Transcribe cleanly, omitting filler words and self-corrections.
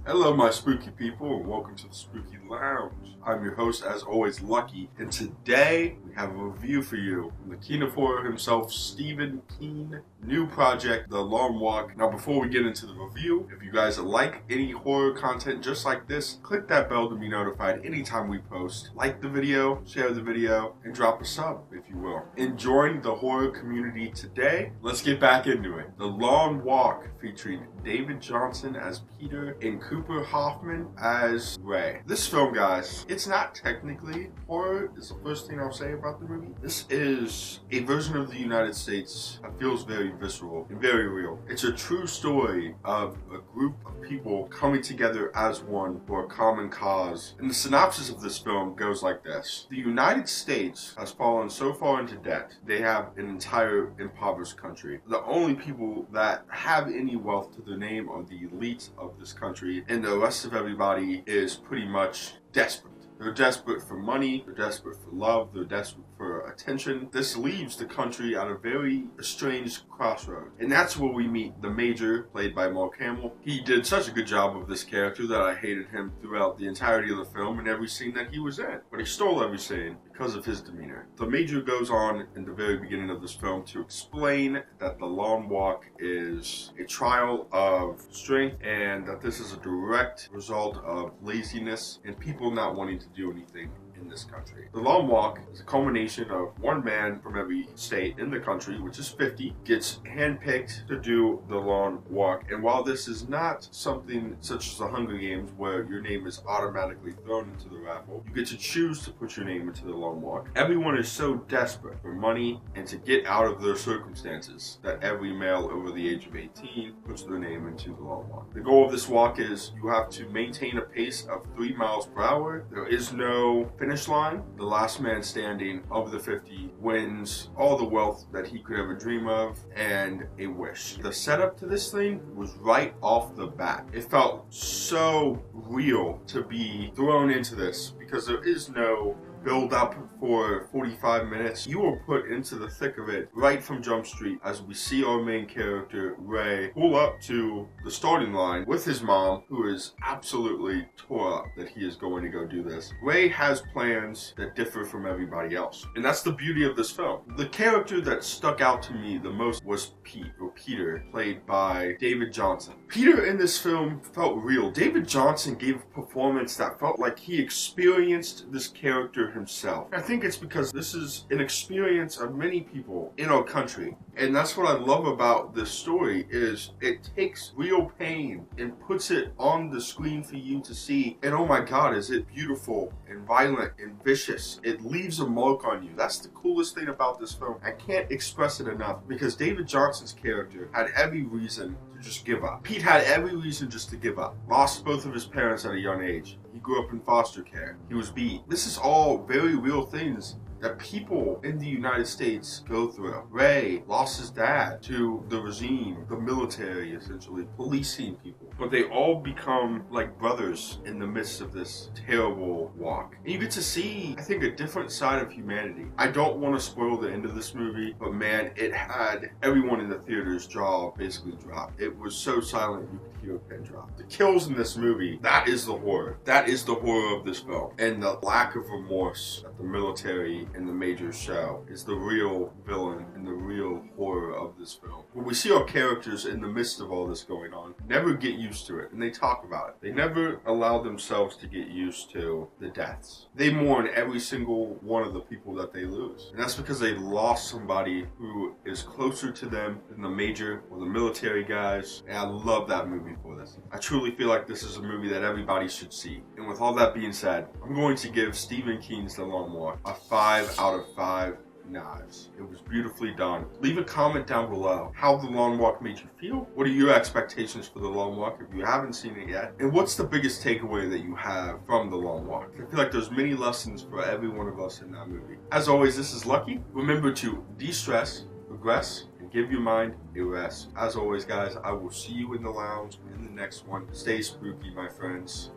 Hello, my spooky people, and welcome to the Spooky Lounge. I'm your host, as always, Lucky, and today we have a review for you from the king of horror himself, Stephen King. New project, The Long Walk. Now, before we get into the review, if you guys like any horror content just like this, click that bell to be notified anytime we post. Like the video, share the video, and drop a sub, if you will. Enjoying the horror community today, let's get back into it. The Long Walk, featuring David Johnson as Peter and Cooper Hoffman as Ray. This film, guys, it's not technically horror, is the first thing I'll say about the movie. This is a version of the United States that feels very visceral and very real. It's a true story of a group of people coming together as one for a common cause. And the synopsis of this film goes like this. The United States has fallen so far into debt, they have an entire impoverished country. The only people that have any wealth to their name are the elite of this country, and the rest of everybody is pretty much desperate. They're desperate for money, they're desperate for love, they're desperate for attention. This leaves the country at a very strange crossroad. And that's where we meet the Major, played by Mark Hamill. He did such a good job of this character that I hated him throughout the entirety of the film and every scene that he was in. But he stole every scene because of his demeanor. The Major goes on in the very beginning of this film to explain that the Long Walk is a trial of strength and that this is a direct result of laziness and people not wanting to do anything in this country. The Long Walk is a culmination of one man from every state in the country, which is 50, gets handpicked to do the Long Walk. And while this is not something such as the Hunger Games where your name is automatically thrown into the raffle, you get to choose to put your name into the Long Walk. Everyone is so desperate for money and to get out of their circumstances that every male over the age of 18 puts their name into the Long Walk. The goal of this walk is you have to maintain a pace of 3 miles per hour. There is no finish line. The last man standing of the 50 wins all the wealth that he could ever dream of and a wish. The setup to this thing was right off the bat. It felt so real to be thrown into this because there is no build up for 45 minutes. You were put into the thick of it right from Jump Street as we see our main character, Ray, pull up to the starting line with his mom, who is absolutely tore up that he is going to go do this. Ray has plans that differ from everybody else. And that's the beauty of this film. The character that stuck out to me the most was Peter, played by David Johnson. Peter in this film felt real. David Johnson gave a performance that felt like he experienced this character himself. I think it's because this is an experience of many people in our country. And that's what I love about this story is it takes real pain and puts it on the screen for you to see. And oh my God, is it beautiful and violent and vicious. It leaves a mark on you. That's the coolest thing about this film. I can't express it enough because David Johnson's character had every reason to just give up. Pete had every reason just to give up. Lost both of his parents at a young age. He grew up in foster care. He was beat. This is all very real things that people in the United States go through. Ray lost his dad to the regime, the military, essentially, policing people. But they all become like brothers in the midst of this terrible walk. And you get to see, I think, a different side of humanity. I don't want to spoil the end of this movie, but man, it had everyone in the theater's jaw basically drop. It was so silent you could hear a pin drop. The kills in this movie, that is the horror. That is the horror of this film. And the lack of remorse that the military and the Major show is the real villain and the real horror of this film. When we see our characters in the midst of all this going on, never get used to it, and they talk about it. They never allow themselves to get used to the deaths. They mourn every single one of the people that they lose. And that's because they lost somebody who is closer to them than the Major or the military guys. And I love that movie for this. I truly feel like this is a movie that everybody should see. And with all that being said, I'm going to give Stephen King's The Long Walk a 5 out of 5 knives. It was beautifully done. Leave a comment down below how The Long Walk made you feel. What are your expectations for The Long Walk if you haven't seen it yet? And what's the biggest takeaway that you have from The Long Walk? I feel like there's many lessons for every one of us in that movie. As always, this is Lucky. Remember to de-stress, regress, and give your mind a rest. As always, guys, I will see you in the lounge in the next one. Stay spooky, my friends.